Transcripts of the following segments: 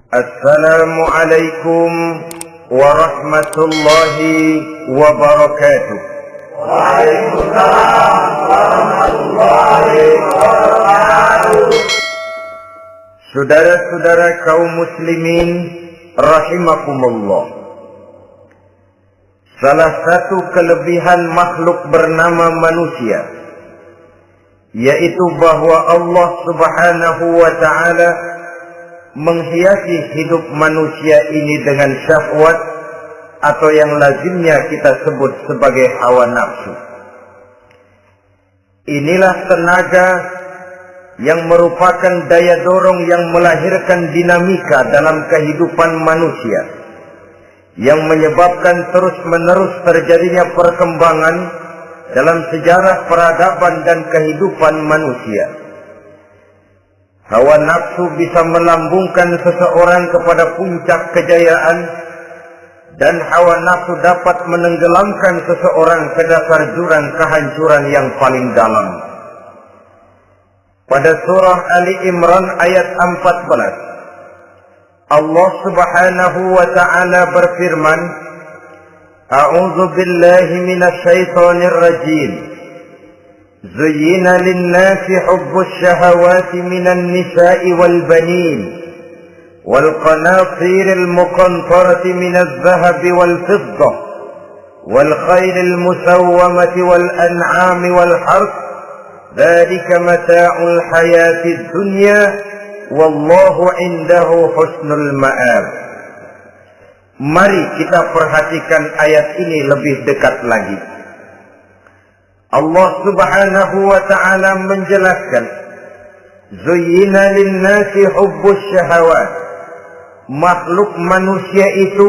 Assalamualaikum warahmatullahi wabarakatuh. Waalaikumsalam warahmatullahi wabarakatuh. Saudara-saudara kaum muslimin rahimakumullah. Salah satu kelebihan makhluk bernama manusia, yaitu bahwa Allah Subhanahu wa ta'ala menghiasi hidup manusia ini dengan syahwat atau yang lazimnya kita sebut sebagai hawa nafsu. Inilah tenaga yang merupakan daya dorong yang melahirkan dinamika dalam kehidupan manusia, yang menyebabkan terus-menerus terjadinya perkembangan dalam sejarah peradaban dan kehidupan manusia. Hawa nafsu bisa melambungkan seseorang kepada puncak kejayaan, dan hawa nafsu dapat menenggelamkan seseorang ke dasar jurang kehancuran yang paling dalam. Pada surah Ali Imran ayat 14, Allah Subhanahu wa ta'ala berfirman, A'udzu billahi minasy syaithanir rajim. زين للناس حب الشهوات من النساء والبنين والقناطير المقنطرة من الذهب والفضة والخيل المسومة والأنعام والحرث ذلك متاع الحياة الدنيا والله عنده حسن المآب. Mari kita perhatikan ayat ini lebih dekat lagi. Allah Subhanahu wa ta'ala menjelaskan, Zuyyina linnasi hubbus syahawat. Makhluk manusia itu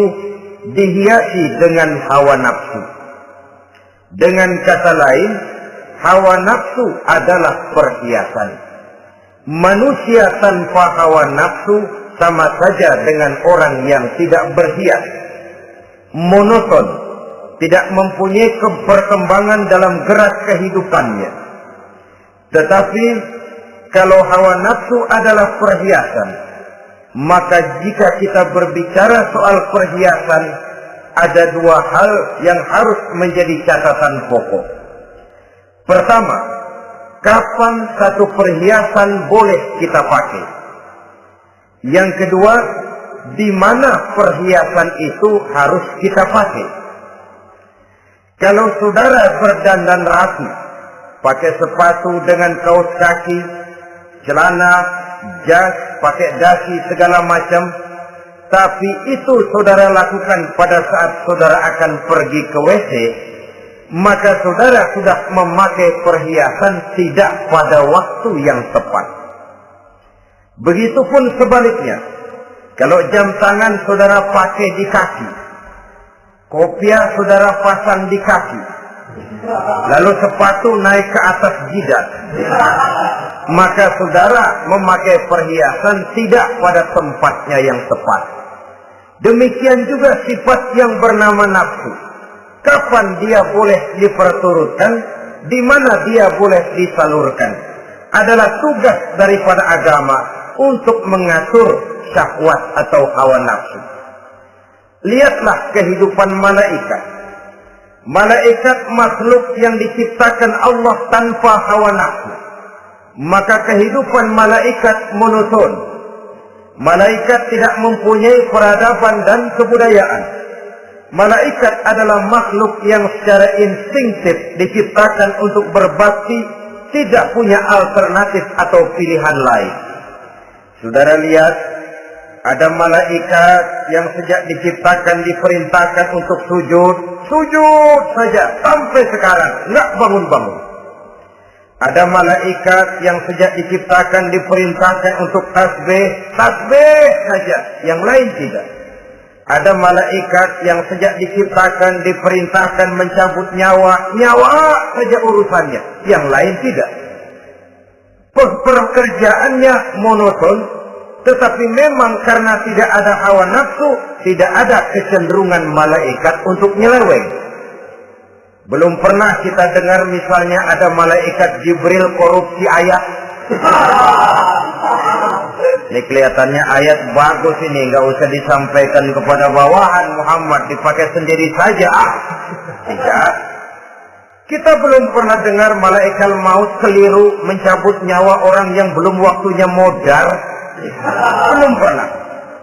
dihiasi dengan hawa nafsu. Dengan kata lain, hawa nafsu adalah perhiasan. Manusia tanpa hawa nafsu sama saja dengan orang yang tidak berhias, monoton, tidak mempunyai perkembangan dalam gerak kehidupannya. Tetapi kalau hawa nafsu adalah perhiasan, maka jika kita berbicara soal perhiasan, ada dua hal yang harus menjadi catatan pokok. Pertama, kapan satu perhiasan boleh kita pakai? Yang kedua, di mana perhiasan itu harus kita pakai? Kalau saudara berdandan rapi, pakai sepatu dengan kaos kaki, celana, jas, pakai dasi, segala macam, tapi itu saudara lakukan pada saat saudara akan pergi ke WC, maka saudara sudah memakai perhiasan tidak pada waktu yang tepat. Begitupun sebaliknya, kalau jam tangan saudara pakai di kaki, kopiah saudara pasang di kaki, lalu sepatu naik ke atas jidat, maka saudara memakai perhiasan tidak pada tempatnya yang tepat. Demikian juga sifat yang bernama nafsu. Kapan dia boleh diperturutkan, di mana dia boleh disalurkan, adalah tugas daripada agama untuk mengatur syahwat atau hawa nafsu. Lihatlah kehidupan malaikat. Malaikat makhluk yang diciptakan Allah tanpa hawa nafsu. Maka kehidupan malaikat monoton. Malaikat tidak mempunyai peradaban dan kebudayaan. Malaikat adalah makhluk yang secara instinktif diciptakan untuk berbakti, tidak punya alternatif atau pilihan lain. Saudara lihat, ada malaikat yang sejak diciptakan diperintahkan untuk sujud, sujud saja sampai sekarang, enggak bangun-bangun. Ada malaikat yang sejak diciptakan diperintahkan untuk tasbih, tasbih saja, yang lain tidak. Ada malaikat yang sejak diciptakan diperintahkan mencabut nyawa, nyawa saja urusannya, yang lain tidak. Pekerjaannya monoton, tetapi memang karena tidak ada hawa nafsu, tidak ada kecenderungan malaikat untuk nyeleweng. Belum pernah kita dengar misalnya ada malaikat Jibril korupsi ayat. Ini kelihatannya ayat bagus ini, nggak usah disampaikan kepada bawahan Muhammad, dipakai sendiri saja. Tidak. Kita belum pernah dengar malaikat maut keliru mencabut nyawa orang yang belum waktunya modar. Belum pernah.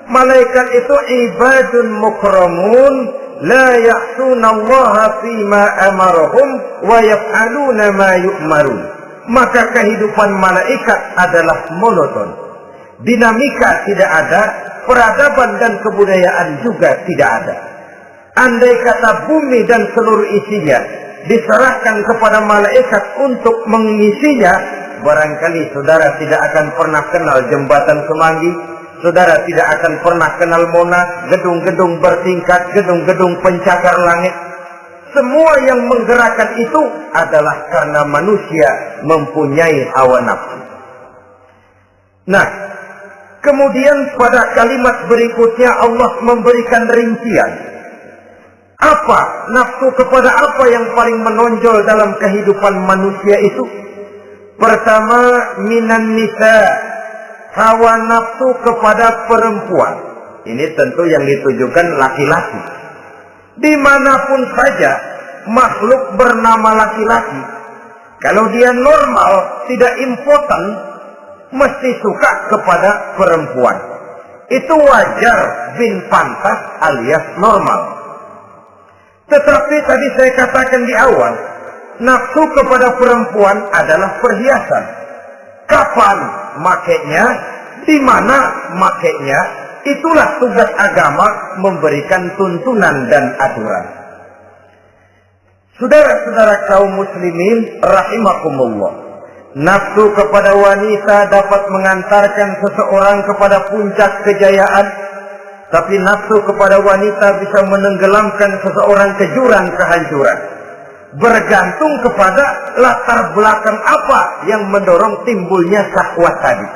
Malaikat itu ibadun mukramun, la ya'sunallaha fima amarahum wa yaf'aluna ma yu'marun. Maka kehidupan malaikat adalah monoton. Dinamika tidak ada, peradaban dan kebudayaan juga tidak ada. Andai kata bumi dan seluruh isinya diserahkan kepada malaikat untuk mengisinya, barangkali saudara tidak akan pernah kenal jembatan Semanggi, saudara tidak akan pernah kenal Monas, gedung-gedung bertingkat, gedung-gedung pencakar langit. Semua yang menggerakkan itu adalah karena manusia mempunyai hawa nafsu. Nah, kemudian pada kalimat berikutnya Allah memberikan rincian. Apa nafsu kepada apa yang paling menonjol dalam kehidupan manusia itu? Pertama, minan nisa, hawa nafsu kepada perempuan. Ini tentu yang ditujukan laki-laki. Dimanapun saja makhluk bernama laki-laki, kalau dia normal, tidak impoten, mesti suka kepada perempuan. Itu wajar, bin pantas alias normal. Tetapi tadi saya katakan di awal, nafsu kepada perempuan adalah perhiasan. Kapan makainya, di mana makainya, itulah tugas agama memberikan tuntunan dan aturan. Saudara-saudara kaum muslimin rahimakumullah, nafsu kepada wanita dapat mengantarkan seseorang kepada puncak kejayaan, tapi nafsu kepada wanita bisa menenggelamkan seseorang ke jurang kehancuran. Bergantung kepada latar belakang apa yang mendorong timbulnya syahwat tadi.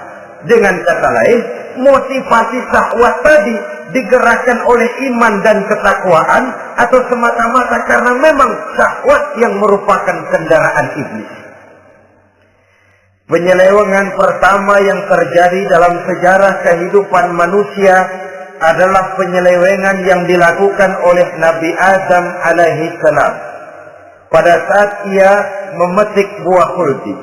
Dengan kata lain, motivasi syahwat tadi digerakkan oleh iman dan ketakwaan, atau semata-mata karena memang syahwat yang merupakan kendaraan iblis. Penyelewengan pertama yang terjadi dalam sejarah kehidupan manusia adalah penyelewengan yang dilakukan oleh Nabi Adam alaihi salam pada saat ia memetik buah khuldi.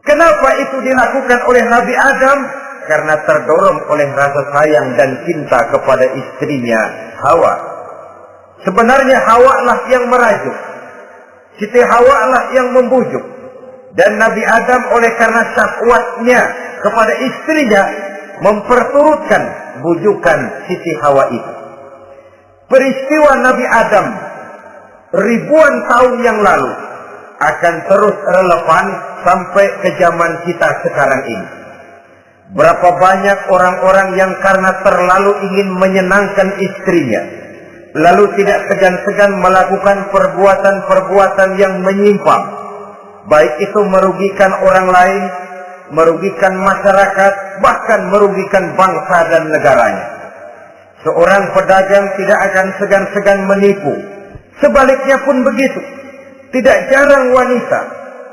Kenapa itu dilakukan oleh Nabi Adam? Karena terdorong oleh rasa sayang dan cinta kepada istrinya Hawa. Sebenarnya Hawa lah yang merajuk, Siti Hawa lah yang membujuk, dan Nabi Adam oleh karena syahwatnya kepada istrinya memperturutkan bujukan Siti Hawa itu. Peristiwa Nabi Adam ribuan tahun yang lalu akan terus relevan sampai ke zaman kita sekarang ini. Berapa banyak orang-orang yang karena terlalu ingin menyenangkan istrinya, lalu tidak segan-segan melakukan perbuatan-perbuatan yang menyimpang, baik itu merugikan orang lain, merugikan masyarakat, bahkan merugikan bangsa dan negaranya. Seorang pedagang tidak akan segan-segan menipu. Sebaliknya pun begitu. Tidak jarang wanita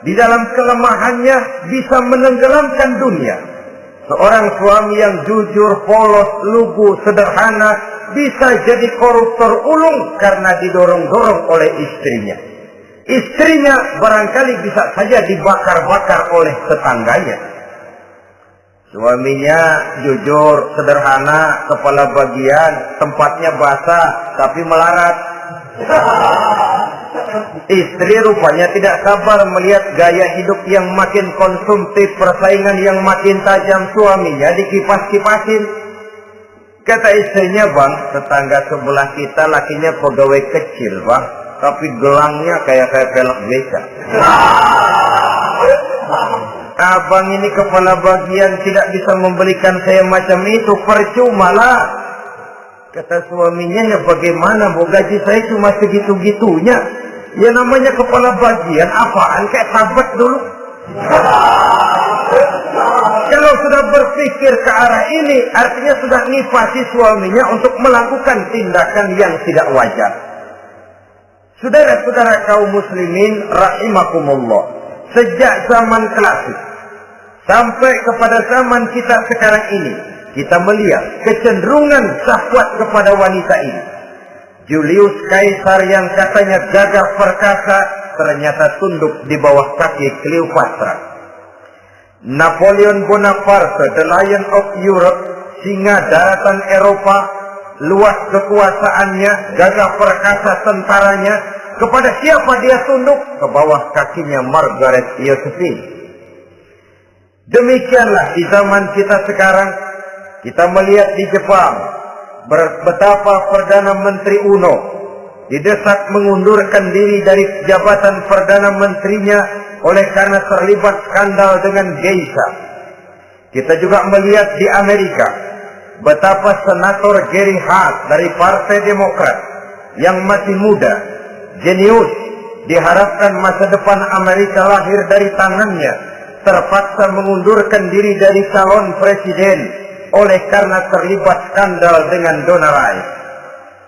di dalam kelemahannya bisa menenggelamkan dunia. Seorang suami yang jujur, polos, lugu, sederhana bisa jadi koruptor ulung karena didorong-dorong oleh istrinya. Istrinya barangkali bisa saja dibakar-bakar oleh tetangganya. Suaminya jujur, sederhana, kepala bagian, tempatnya basah tapi melarat. Istri rupanya tidak sabar melihat gaya hidup yang makin konsumtif, persaingan yang makin tajam. Suaminya dikipas-kipasin. Kata istrinya, "Bang, tetangga sebelah kita lakinya pegawai kecil, Bang, tapi gelangnya kayak pelek beca. Abang ini kepala bagian tidak bisa membelikan saya macam itu, percuma lah." Kata suaminya, "Ya bagaimana, Bu, gaji saya cuma segitu-gitunya. Ya namanya kepala bagian, apaan, kayak tabat dulu." Kalau sudah berpikir ke arah ini, artinya sudah nifasi suaminya untuk melakukan tindakan yang tidak wajar. Saudara-saudara kaum muslimin rahimakumullah, sejak zaman klasik Sampai kepada zaman kita sekarang ini, kita melihat kecenderungan syahwat kepada wanita ini. Julius Caesar yang katanya gagah perkasa, ternyata tunduk di bawah kaki Cleopatra. Napoleon Bonaparte, the Lion of Europe, singa daratan Eropa, luas kekuasaannya, gagah perkasa tentaranya, kepada siapa dia tunduk? Ke bawah kakinya Margaret Josephine. Demikianlah di zaman kita sekarang, kita melihat di Jepang, betapa Perdana Menteri Uno didesak mengundurkan diri dari jabatan Perdana Menterinya oleh karena terlibat skandal dengan geisha. Kita juga melihat di Amerika, betapa Senator Gary Hart dari Partai Demokrat yang masih muda, jenius, diharapkan masa depan Amerika lahir dari tangannya, terpaksa mengundurkan diri dari calon presiden oleh karena terlibat skandal dengan Donald Rice.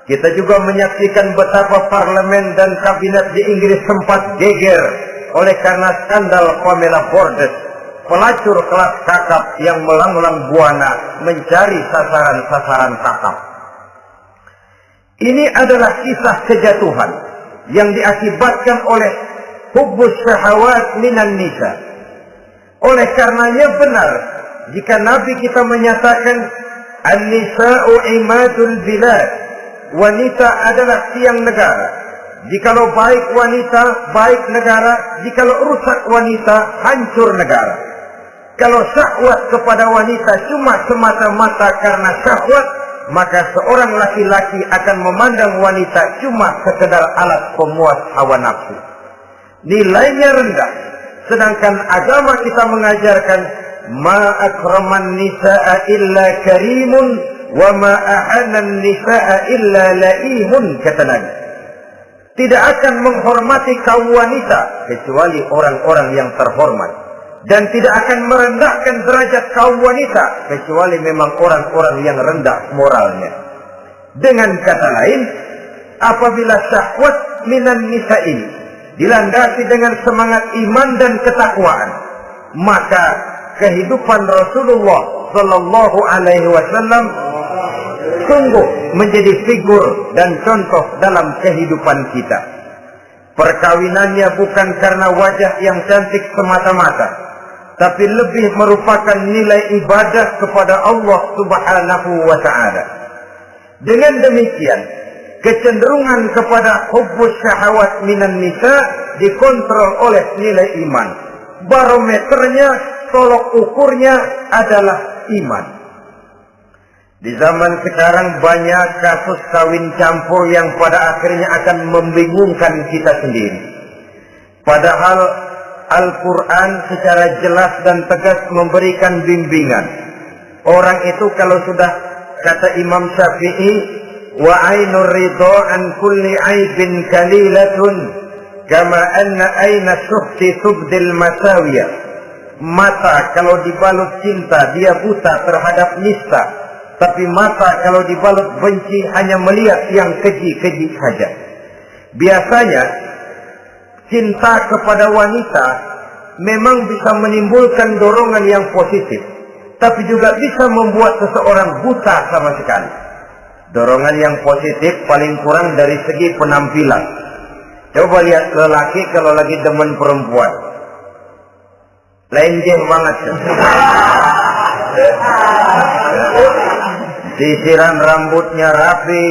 Kita juga menyaksikan betapa parlemen dan kabinet di Inggris sempat geger oleh karena skandal Pamela Bordes, pelacur kelas kakap yang melanglang buana mencari sasaran-sasaran kakap. Ini adalah kisah kejatuhan yang diakibatkan oleh hubbus syahawat minan nisa. Oleh karenanya benar jika Nabi kita menyatakan an-nisa'u imadul bilad, wanita adalah tiang negara. Jikalau baik wanita, baik negara. Jikalau rusak wanita, hancur negara. Kalau syahwat kepada wanita cuma semata-mata karena syahwat, maka seorang laki-laki akan memandang wanita cuma sekedar alat pemuas hawa nafsu. Nilainya rendah. Sedangkan agama kita mengajarkan ma akraman nisa'a illa karimun wa ma ahanan nisa'a illa laimun, kata Nabi. Tidak akan menghormati kaum wanita kecuali orang-orang yang terhormat, dan tidak akan merendahkan derajat kaum wanita kecuali memang orang-orang yang rendah moralnya. Dengan kata lain, apabila syahwat minan nisa ini dilandasi dengan semangat iman dan ketakwaan, maka kehidupan Rasulullah Sallallahu Alaihi Wasallam sungguh menjadi figur dan contoh dalam kehidupan kita. Perkawinannya bukan karena wajah yang cantik semata-mata, tapi lebih merupakan nilai ibadah kepada Allah Subhanahu wa Ta'ala. Dengan demikian, kecenderungan kepada hubbus syahawat minan nisa dikontrol oleh nilai iman. Barometernya, tolok ukurnya adalah iman. Di zaman sekarang banyak kasus kawin campur yang pada akhirnya akan membingungkan kita sendiri. Padahal Al-Quran secara jelas dan tegas memberikan bimbingan. Orang itu kalau sudah, kata Imam Syafi'i, wa ainur ridha an kulli aibin kalilatun kama anna aina syuhti tubdil masawiyah. Mata kalau dibalut cinta dia buta terhadap nista, tapi mata kalau dibalut benci hanya melihat yang keji-keji saja. Biasanya cinta kepada wanita memang bisa menimbulkan dorongan yang positif, tapi juga bisa membuat seseorang buta sama sekali. Dorongan yang positif paling kurang dari segi penampilan. Coba lihat lelaki kalau lagi demen perempuan, lenjeh banget. Sisiran rambutnya rapi,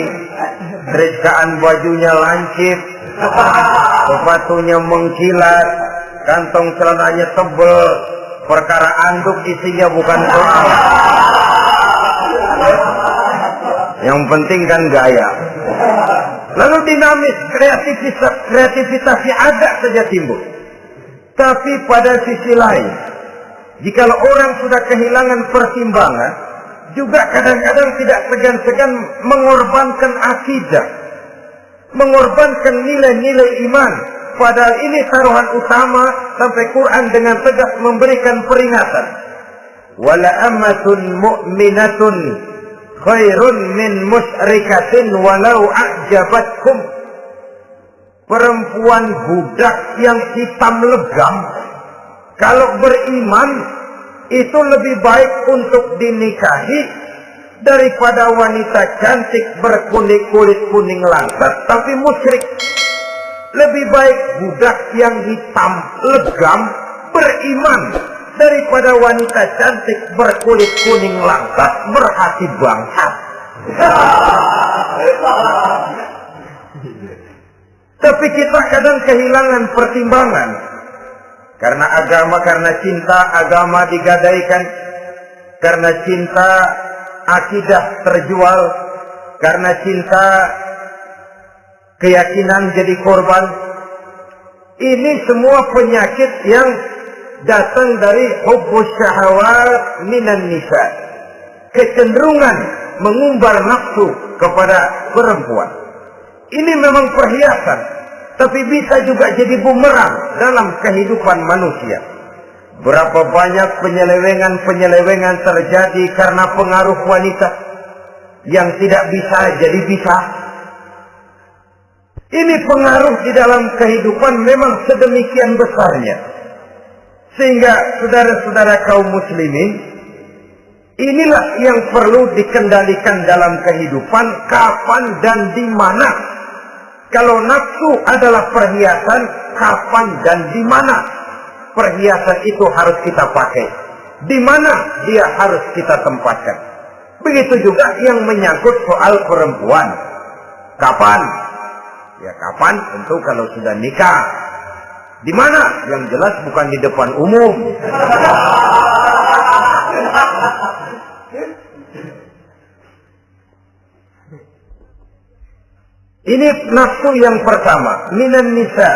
terikaan bajunya lancip, sepatunya mengkilat, kantong celananya tebel, perkara anduk isinya bukan soal. Yang penting kan gaya. Lalu dinamis, kreativitasnya ada saja timbul. Tapi pada sisi lain, jika orang sudah kehilangan pertimbangan, juga kadang-kadang tidak segan-segan mengorbankan akidah, mengorbankan nilai-nilai iman. Padahal ini taruhan utama, sampai Quran dengan tegas memberikan peringatan. Wala ammatun mu'minatun khairun min musyrikatin walau a'jabatkum. Perempuan budak yang hitam legam, kalau beriman itu lebih baik untuk dinikahi daripada wanita cantik berkulit kuning langsat tapi musyrik. Lebih baik budak yang hitam legam beriman daripada wanita cantik berkulit kuning langsat berhati bangsat. Tapi kita kadang kehilangan pertimbangan. Karena agama, karena cinta agama digadaikan. Karena cinta akidah terjual. Karena cinta keyakinan jadi korban. Ini semua penyakit yang datang dari hubbus syahawat minan nisa. Kecenderungan mengumbar nafsu kepada perempuan. Ini memang perhiasan, tapi bisa juga jadi bumerang dalam kehidupan manusia. Berapa banyak penyelewengan terjadi karena pengaruh wanita yang tidak bisa jadi bisa. Ini pengaruh di dalam kehidupan memang sedemikian besarnya. Sehingga saudara-saudara kaum muslimin, inilah yang perlu dikendalikan dalam kehidupan, kapan dan di mana. Kalau nafsu adalah perhiasan, kapan dan di mana perhiasan itu harus kita pakai. Di mana dia harus kita tempatkan. Begitu juga yang menyangkut soal perempuan. Kapan? Ya kapan? Tentu kalau sudah nikah. Di mana? Yang jelas bukan di depan umum. Ini nafsu yang pertama, minan nisa.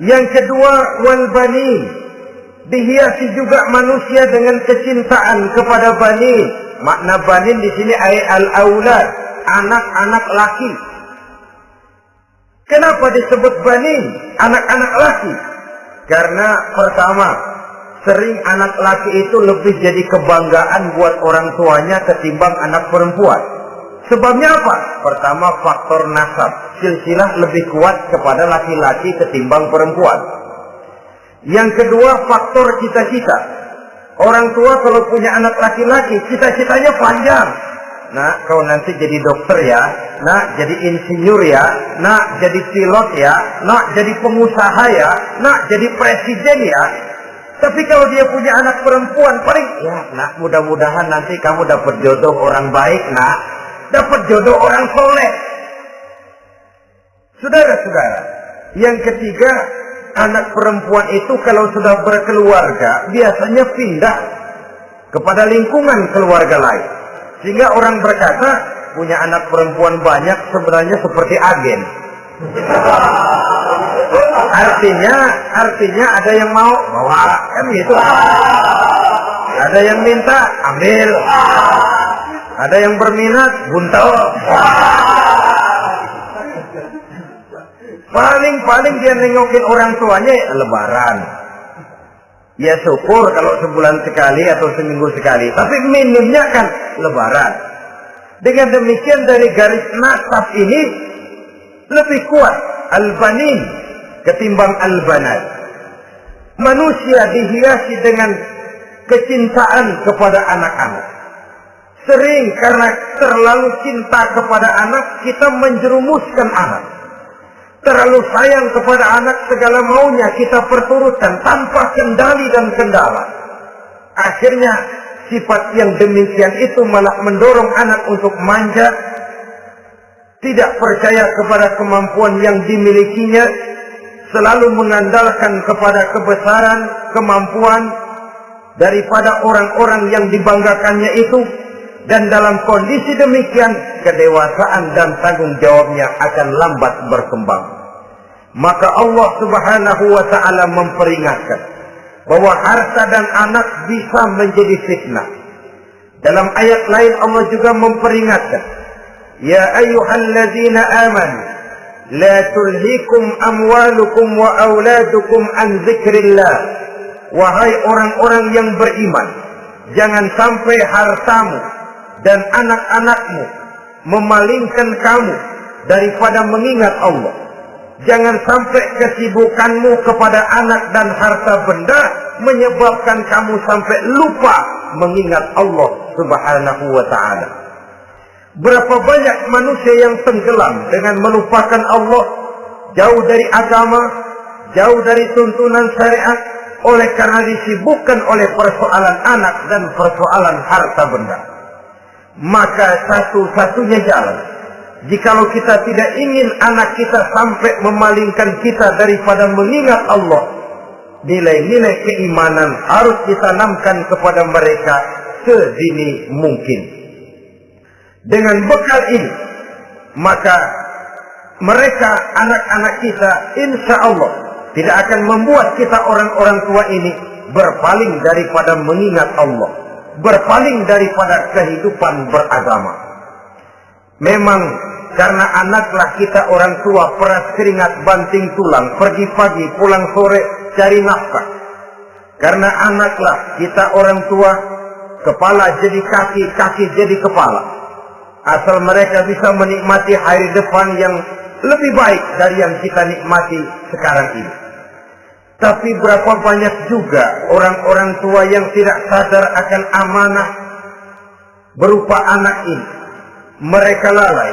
Yang kedua, wal banin. Dihiasi juga manusia dengan kecintaan kepada banin. Makna banin di sini ay al-aulad, anak-anak laki. Kenapa disebut banin, anak-anak laki? Karena pertama, sering anak laki itu lebih jadi kebanggaan buat orang tuanya ketimbang anak perempuan. Sebabnya apa? Pertama, faktor nasab. Silsilah lebih kuat kepada laki-laki ketimbang perempuan. Yang kedua, faktor cita-cita. Orang tua kalau punya anak laki-laki, cita-citanya panjang. Nak, kau nanti jadi dokter ya. Nak, jadi insinyur ya. Nak, jadi pilot ya. Nak, jadi pengusaha ya. Nak, jadi presiden ya. Tapi kalau dia punya anak perempuan, paling, ya nak, mudah-mudahan nanti kamu dapat jodoh orang baik, nak. Dapat jodoh orang soleh. Saudara-saudara, yang ketiga, anak perempuan itu kalau sudah berkeluarga, biasanya pindah kepada lingkungan keluarga lain. Sehingga orang berkata, punya anak perempuan banyak sebenarnya seperti agen. Artinya ada yang mau bawa, kan gitu. Ada yang minta, ambil. Ada yang berminat, buntel. Paling dia nengokin orang tuanya lebaran. Ya syukur kalau sebulan sekali atau seminggu sekali. Tapi minimnya kan lebaran. Dengan demikian dari garis nasab ini lebih kuat al-banin ketimbang al-banat. Manusia dihiasi dengan kecintaan kepada anak-anak. Sering karena terlalu cinta kepada anak, kita menjerumuskan anak. Terlalu sayang kepada anak, segala maunya kita perturutkan tanpa kendali dan kendala. Akhirnya sifat yang demikian itu malah mendorong anak untuk manja, tidak percaya kepada kemampuan yang dimilikinya, selalu mengandalkan kepada kebesaran, kemampuan daripada orang-orang yang dibanggakannya itu. Dan dalam kondisi demikian, kedewasaan dan tanggung jawabnya akan lambat berkembang. Maka Allah Subhanahu wa ta'ala memperingatkan bahwa harta dan anak bisa menjadi fitnah. Dalam ayat lain Allah juga memperingatkan, ya ayyuhalladzina amanu la tulhikum amwalukum wa auladukum an dzikrillah. Wahai orang-orang yang beriman, jangan sampai hartamu dan anak-anakmu memalingkan kamu daripada mengingat Allah. Jangan sampai kesibukanmu kepada anak dan harta benda menyebabkan kamu sampai lupa mengingat Allah Subhanahu wa ta'ala. Berapa banyak manusia yang tenggelam dengan melupakan Allah, jauh dari agama, jauh dari tuntunan syariat, oleh karena disibukkan oleh persoalan anak dan persoalan harta benda. Maka satu-satunya jalan, jikalau kita tidak ingin anak kita sampai memalingkan kita daripada mengingat Allah, nilai-nilai keimanan harus ditanamkan kepada mereka sedini mungkin. Dengan bekal ini, maka mereka, anak-anak kita, insya Allah tidak akan membuat kita orang-orang tua ini berpaling daripada mengingat Allah, berpaling daripada kehidupan beragama. Memang karena anaklah kita orang tua peras keringat banting tulang, pergi pagi pulang sore cari nafkah. Karena anaklah kita orang tua, kepala jadi kaki, kaki jadi kepala. Asal mereka bisa menikmati hari depan yang lebih baik dari yang kita nikmati sekarang ini. Tapi berapa banyak juga orang-orang tua yang tidak sadar akan amanah berupa anak ini. Mereka lalai,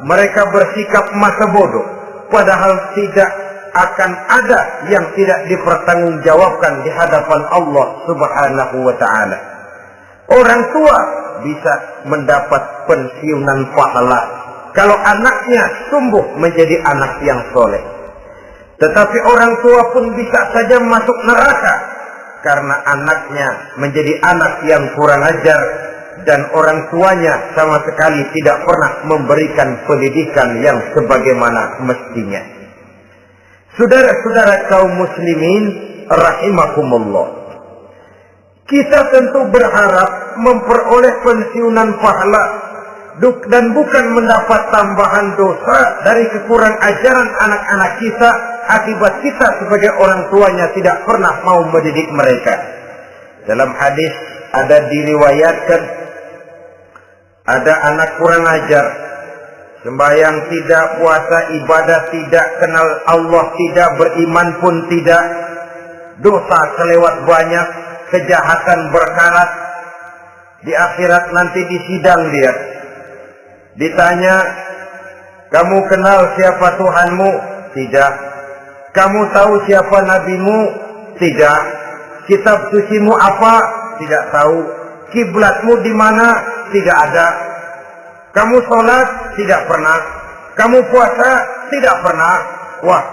mereka bersikap masa bodoh, padahal tidak akan ada yang tidak dipertanggungjawabkan di hadapan Allah Subhanahu wa ta'ala. Orang tua bisa mendapat pensiunan pahala kalau anaknya tumbuh menjadi anak yang soleh. Tetapi orang tua pun bisa saja masuk neraka karena anaknya menjadi anak yang kurang ajar dan orang tuanya sama sekali tidak pernah memberikan pendidikan yang sebagaimana mestinya. Saudara-saudara kaum muslimin rahimakumullah, kita tentu berharap memperoleh pensiunan pahala dan bukan mendapat tambahan dosa dari kekurang ajaran anak-anak kita akibat kita sebagai orang tuanya tidak pernah mau mendidik mereka. Dalam hadis ada diriwayatkan, ada anak kurang ajar, sembahyang tidak, puasa ibadah tidak, kenal Allah tidak, beriman pun tidak, dosa kelewat banyak, kejahatan berkarat. Di akhirat nanti disidang dia, ditanya, kamu kenal siapa Tuhanmu? Tidak. Kamu tahu siapa nabimu? Tidak. Kitab sucimu apa? Tidak tahu. Kiblatmu di mana? Tidak ada. Kamu sholat? Tidak pernah. Kamu puasa? Tidak pernah. Wah,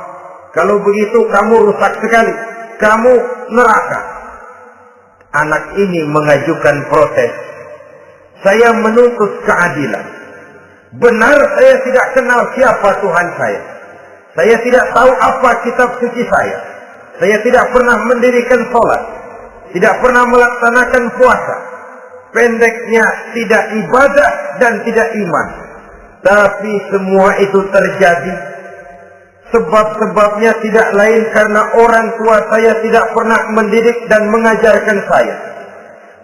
kalau begitu kamu rusak sekali. Kamu neraka. Anak ini mengajukan protes. Saya menuntut keadilan. Benar saya tidak kenal siapa Tuhan saya. Saya tidak tahu apa kitab suci saya. Saya tidak pernah mendirikan sholat. Tidak pernah melaksanakan puasa. Pendeknya tidak ibadah dan tidak iman. Tapi semua itu terjadi. Sebab-sebabnya tidak lain karena orang tua saya tidak pernah mendidik dan mengajarkan saya.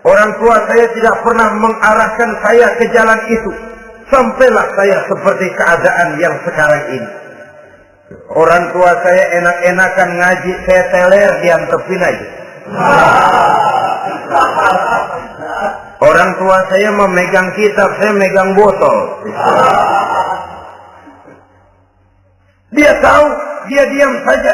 Orang tua saya tidak pernah mengarahkan saya ke jalan itu. Sampailah saya seperti keadaan yang sekarang ini. Orang tua saya enak-enakan ngaji, saya teler diantepin aja. Orang tua saya memegang kitab, saya megang botol. Dia tahu, dia diam saja.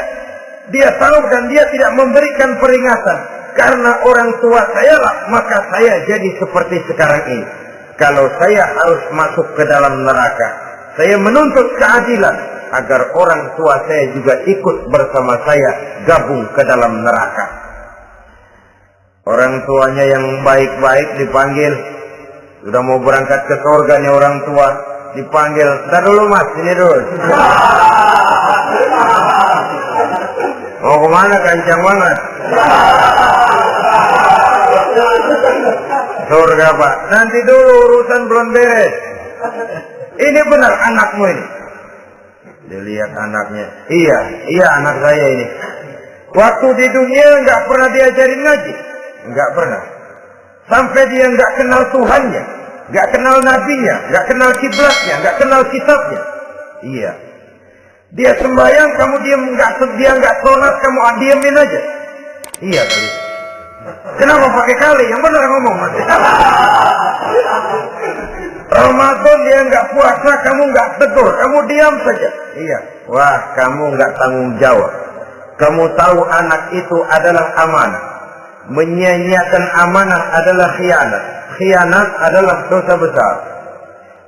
Dia tahu dan dia tidak memberikan peringatan. Karena orang tua saya lah, maka saya jadi seperti sekarang ini. Kalau saya harus masuk ke dalam neraka, saya menuntut keadilan agar orang tua saya juga ikut bersama saya gabung ke dalam neraka. Orang tuanya yang baik-baik dipanggil, sudah mau berangkat ke surga nih orang tua, dipanggil, "Ntar dulu mas, ini dulu." Mau kemana, kencang banget? Surga pak, nanti dulu urusan belum beres. Ini benar anakmu ini. Dilihat anaknya, iya anak saya ini. Waktu di dunia nggak pernah diajarin ngaji, nggak pernah. Sampai dia nggak kenal Tuhannya, nggak kenal nabinya, nggak kenal kiblatnya, nggak kenal kitabnya. Iya. Dia sembahyang, kamu dia nggak sholat, kamu diamin aja. Iya kali. Kenapa pakai kali? Yang benar ngomong. Ramadan dia nggak puasa, kamu nggak tegur, kamu diam saja. Iya. Wah, kamu nggak tanggung jawab. Kamu tahu anak itu adalah amanah. Menyia-nyiakan amanah adalah khianat. Khianat adalah dosa besar.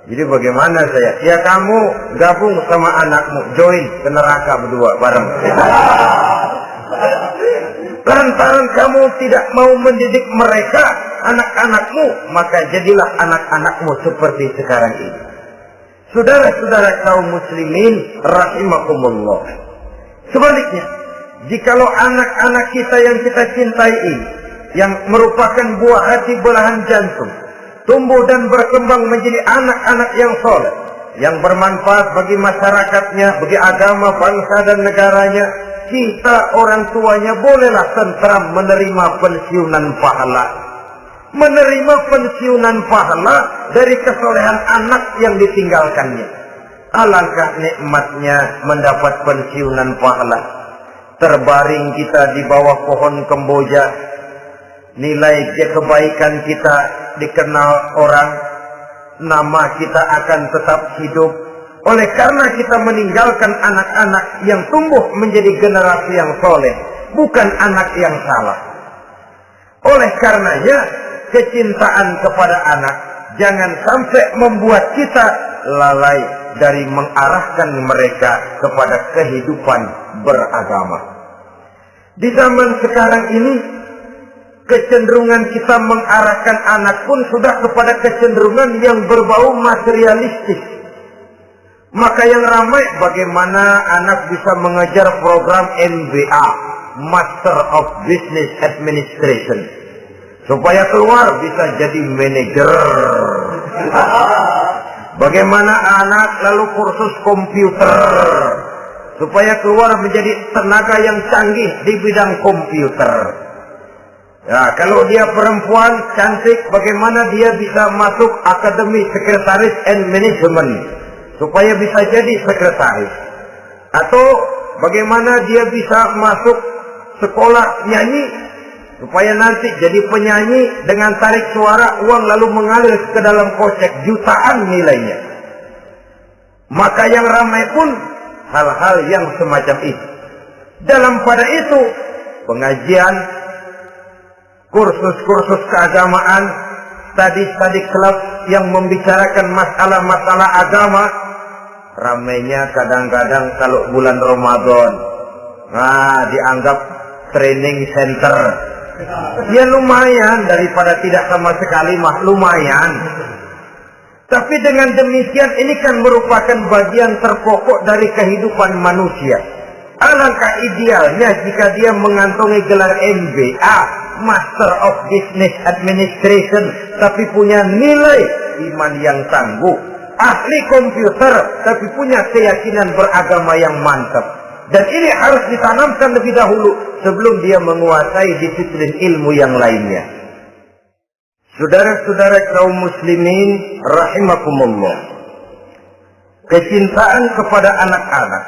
Jadi bagaimana saya? Ya kamu gabung sama anakmu, join ke neraka berdua bareng. Lantaran kamu tidak mau mendidik mereka, anak-anakmu, maka jadilah anak-anakmu seperti sekarang ini. Saudara-saudara kaum muslimin rahimakumullah. Sebaliknya, jikalau anak-anak kita yang kita cintai ini, yang merupakan buah hati belahan jantung, tumbuh dan berkembang menjadi anak-anak yang soleh, yang bermanfaat bagi masyarakatnya, bagi agama, bangsa dan negaranya, kita orang tuanya bolehlah tentram menerima pensiunan pahala. Menerima pensiunan pahala dari kesolehan anak yang ditinggalkannya. Alangkah nikmatnya mendapat pensiunan pahala. Terbaring kita di bawah pohon kemboja, nilai kebaikan kita dikenal orang, nama kita akan tetap hidup. Oleh karena kita meninggalkan anak-anak yang tumbuh menjadi generasi yang soleh, bukan anak yang salah. Oleh karenanya, kecintaan kepada anak jangan sampai membuat kita lalai dari mengarahkan mereka kepada kehidupan beragama. Di zaman sekarang ini, kecenderungan kita mengarahkan anak pun sudah kepada kecenderungan yang berbau materialistis. Maka yang ramai bagaimana anak bisa mengejar program MBA, Master of Business Administration, supaya keluar bisa jadi manajer. Bagaimana anak lalu kursus komputer, supaya keluar menjadi tenaga yang canggih di bidang komputer. Ya, kalau dia perempuan cantik, bagaimana dia bisa masuk Akademi Sekretaris and Management, supaya bisa jadi sekretaris. Atau bagaimana dia bisa masuk sekolah nyanyi, supaya nanti jadi penyanyi dengan tarik suara, uang lalu mengalir ke dalam kocek jutaan nilainya. Maka yang ramai pun hal-hal yang semacam itu. Dalam pada itu, pengajian, kursus-kursus keagamaan, study club yang membicarakan masalah-masalah agama, ramainya kadang-kadang kalau bulan Ramadan, dianggap training center. Ya lumayan, daripada tidak sama sekali mah lumayan. Tapi dengan demikian ini kan merupakan bagian terpokok dari kehidupan manusia. Alangkah idealnya jika dia mengantongi gelar MBA, Master of Business Administration, tapi punya nilai iman yang tangguh, ahli komputer, tapi punya keyakinan beragama yang mantap. Dan ini harus ditanamkan lebih dahulu sebelum dia menguasai disiplin ilmu yang lainnya. Saudara-saudara kaum muslimin rahimakumullah, kecintaan kepada anak-anak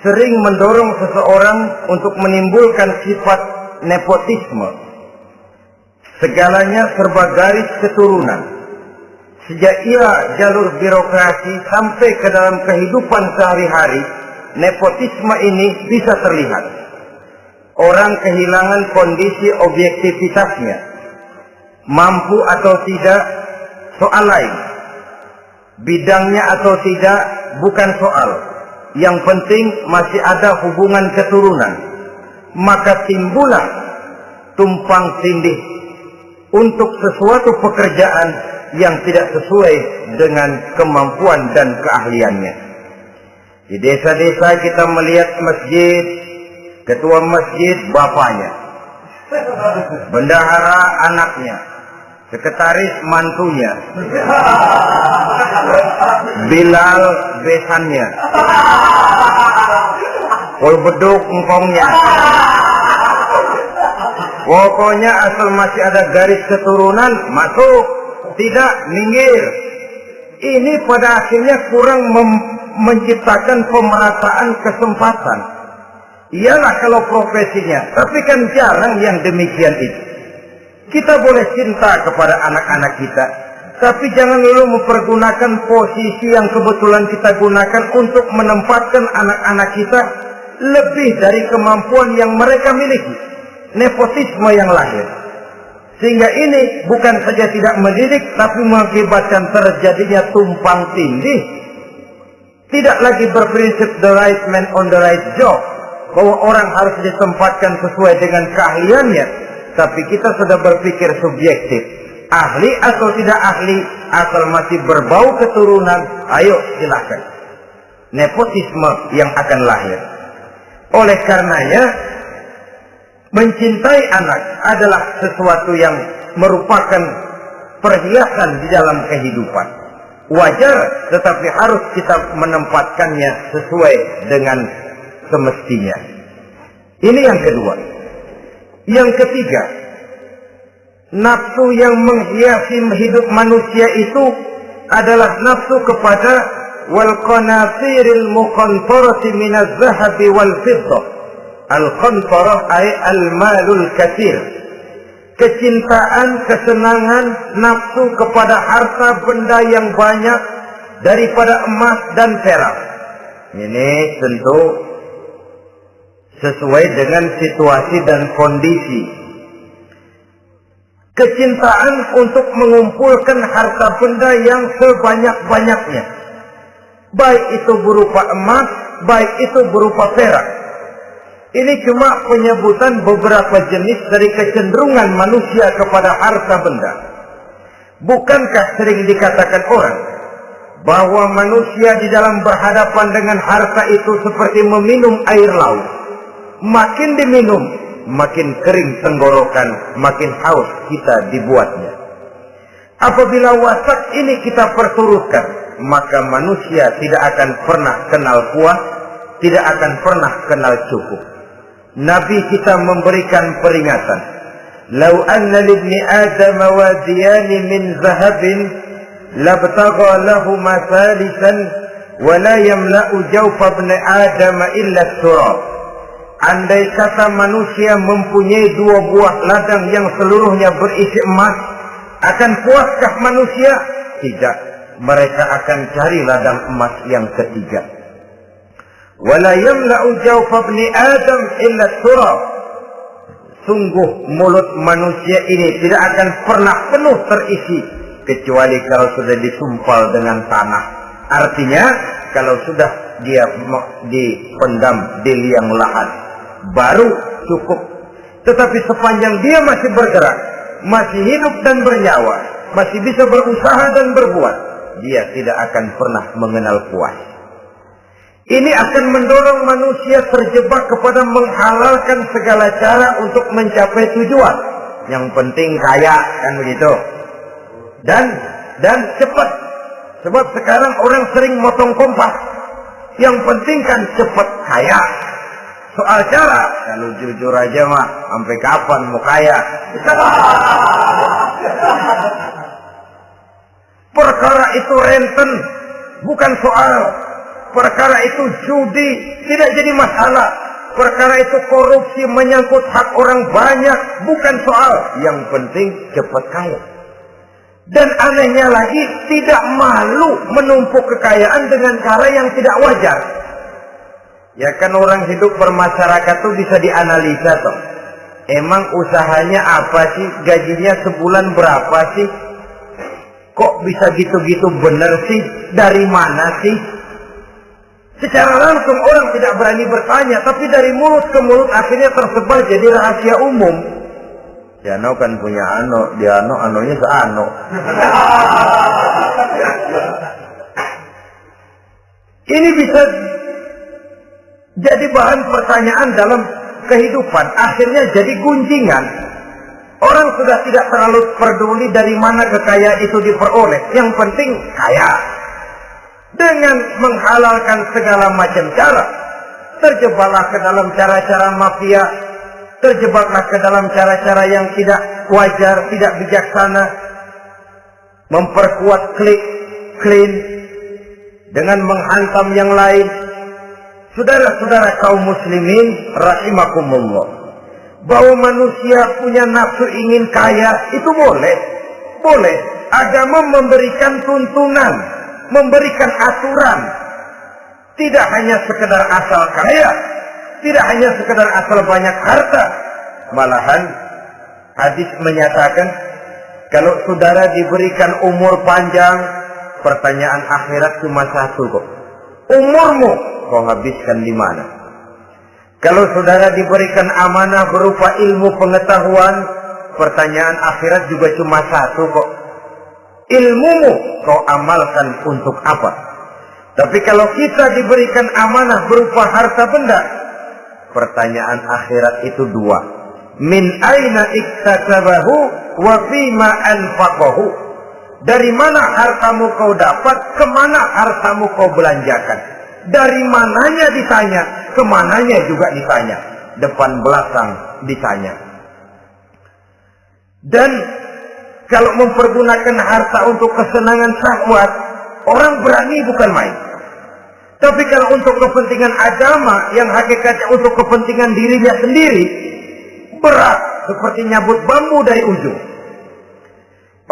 sering mendorong seseorang untuk menimbulkan sifat nepotisme. Segalanya serba garis keturunan. Sejak ia jalur birokrasi sampai ke dalam kehidupan sehari-hari, nepotisme ini bisa terlihat. Orang kehilangan kondisi objektivitasnya. Mampu atau tidak, soal lain. Bidangnya atau tidak, bukan soal. Yang penting masih ada hubungan keturunan. Maka timbullah tumpang tindih untuk sesuatu pekerjaan yang tidak sesuai dengan kemampuan dan keahliannya. Di desa-desa kita melihat masjid, ketua masjid bapaknya, bendahara anaknya, sekretaris mantunya, Bilal besannya, pol beduk engkongnya. Pokoknya asal masih ada garis keturunan, masuk. Tidak, minggir. Ini pada akhirnya kurang menciptakan pemerataan kesempatan. Iyalah kalau profesinya, tapi kan jarang yang demikian itu. Kita boleh cinta kepada anak-anak kita, tapi jangan lalu mempergunakan posisi yang kebetulan kita gunakan untuk menempatkan anak-anak kita lebih dari kemampuan yang mereka miliki. Nepotisme yang lahir. Sehingga ini bukan saja tidak mendidik, tapi mengakibatkan terjadinya tumpang tindih. Tidak lagi berprinsip the right man on the right job, bahwa orang harus ditempatkan sesuai dengan keahliannya, tapi kita sudah berpikir subjektif, ahli atau tidak ahli, asal masih berbau keturunan, ayo silakan. Nepotisme yang akan lahir. Oleh karenanya, mencintai anak adalah sesuatu yang merupakan perhiasan di dalam kehidupan. Wajar, tetapi harus kita menempatkannya sesuai dengan semestinya. Ini yang kedua. Yang ketiga, nafsu yang menghiasi hidup manusia itu adalah nafsu kepada wal qanatiril muqantarati minaz zahabi wal fiddah. Al qantarah ay al malul katsir. Kecintaan, kesenangan, nafsu kepada harta benda yang banyak daripada emas dan perak. Ini tentu sesuai dengan situasi dan kondisi. Kecintaan untuk mengumpulkan harta benda yang sebanyak-banyaknya, baik itu berupa emas, baik itu berupa perak. Ini cuma penyebutan beberapa jenis dari kecenderungan manusia kepada harta benda. Bukankah sering dikatakan orang bahwa manusia di dalam berhadapan dengan harta itu seperti meminum air laut. Makin diminum, makin kering tenggorokan, makin haus kita dibuatnya. Apabila watak ini kita perturutkan, maka manusia tidak akan pernah kenal puas, tidak akan pernah kenal cukup. Nabi kita memberikan peringatan. Lau anna libni Adam wadiyani min zahabin labtagha lahuma thalithan wa la yamla'u jawfa ibni Adam illa turab. Andai kata manusia mempunyai dua buah ladang yang seluruhnya berisi emas, akan puaskah manusia? Tidak. Mereka akan cari ladang emas yang ketiga. Wala yamla'u jawfa ibni Adam illa turab. Sungguh mulut manusia ini tidak akan pernah penuh terisi kecuali kalau sudah disumpal dengan tanah. Artinya kalau sudah dia dipendam di liang lahat baru cukup. Tetapi sepanjang dia masih bergerak, masih hidup dan bernyawa, masih bisa berusaha dan berbuat, dia tidak akan pernah mengenal puas. Ini akan mendorong manusia terjebak kepada menghalalkan segala cara untuk mencapai tujuan. Yang penting kaya, kan begitu. Dan cepat. Sebab sekarang orang sering motong kompas. Yang penting kan cepat kaya. Soal cara, kalau jujur aja mah, sampai kapan mau kaya? Perkara itu renten, bukan soal. Perkara itu judi, tidak jadi masalah. Perkara itu korupsi menyangkut hak orang banyak, bukan soal. Yang penting cepat kaya. Dan anehnya lagi, tidak malu menumpuk kekayaan dengan cara yang tidak wajar. Ya kan orang hidup bermasyarakat tuh bisa dianalisa toh. Emang usahanya apa sih? Gajinya sebulan berapa sih? Kok bisa gitu-gitu bener sih? Dari mana sih? Secara langsung orang tidak berani bertanya, tapi dari mulut ke mulut akhirnya tersebar jadi rahasia umum. Ya ano kan punya ano, dia ano, anonya seano. Ini bisa jadi bahan pertanyaan dalam kehidupan, akhirnya jadi gunjingan. Orang sudah tidak terlalu peduli dari mana kekayaan itu diperoleh, yang penting kaya. Dengan menghalalkan segala macam cara, terjebaklah ke dalam cara-cara mafia, terjebaklah ke dalam cara-cara yang tidak wajar, tidak bijaksana, memperkuat klik, clean, dengan menghantam yang lain, Saudara-saudara kaum muslimin rahimakumullah, bahwa manusia punya nafsu ingin kaya itu boleh. Boleh. Agama memberikan tuntunan, memberikan aturan. Tidak hanya sekedar asal kaya, tidak hanya sekedar asal banyak harta. Malahan hadis menyatakan, kalau saudara diberikan umur panjang, pertanyaan akhirat cuma satu kok. Umurmu kau habiskan di mana? Kalau saudara diberikan amanah berupa ilmu pengetahuan, pertanyaan akhirat juga cuma satu kok. Ilmumu kau amalkan untuk apa? Tapi kalau kita diberikan amanah berupa harta benda, pertanyaan akhirat itu dua. Min aina iktasabahu wa fima anfaqahu. Dari mana hartamu kau dapat, kemana hartamu kau belanjakan. Dari mananya ditanya, kemananya juga ditanya. Depan belakang ditanya. Dan kalau mempergunakan harta untuk kesenangan syahwat, orang berani bukan main. Tapi kalau untuk kepentingan agama, yang hakikatnya untuk kepentingan dirinya sendiri, berat seperti nyabut bambu dari ujung.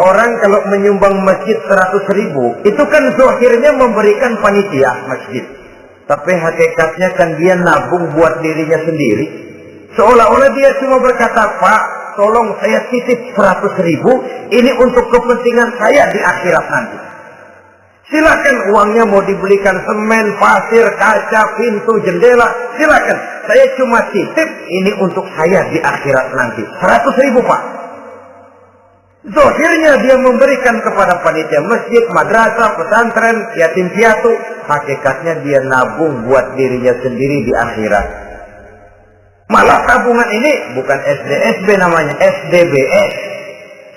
Orang kalau menyumbang masjid 100.000, itu kan zahirnya memberikan panitia masjid. Tapi hakikatnya kan dia nabung buat dirinya sendiri. Seolah-olah dia cuma berkata, Pak, tolong saya titip 100.000, ini untuk kepentingan saya di akhirat nanti. Silakan uangnya mau dibelikan semen, pasir, kaca, pintu, jendela, silakan. Saya cuma titip, ini untuk saya di akhirat nanti. 100.000 Pak. Zahirnya dia memberikan kepada panitia masjid, madrasah, pesantren, yatim piatu. Hakikatnya dia nabung buat dirinya sendiri di akhirat. Malah tabungan ini bukan SDSB namanya, SDBS.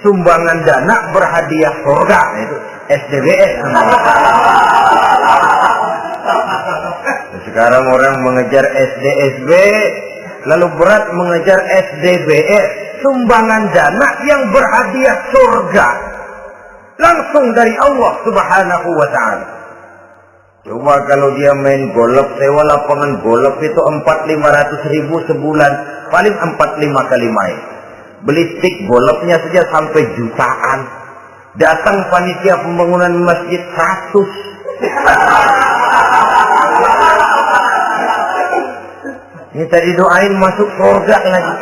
Sumbangan dana berhadiah surga. Itu SDBS namanya. Sekarang orang mengejar SDSB, lalu berat mengejar SDBS. Sumbangan dana yang berhadiah surga. Langsung dari Allah Subhanahu wa ta'ala. Coba kalau dia main golf, sewa lapangan golf itu 400-500 ribu sebulan. Paling 4-5 kali main. Beli stick golfnya saja sampai jutaan. Datang panitia pembangunan masjid 100. Minta didoain masuk surga lagi.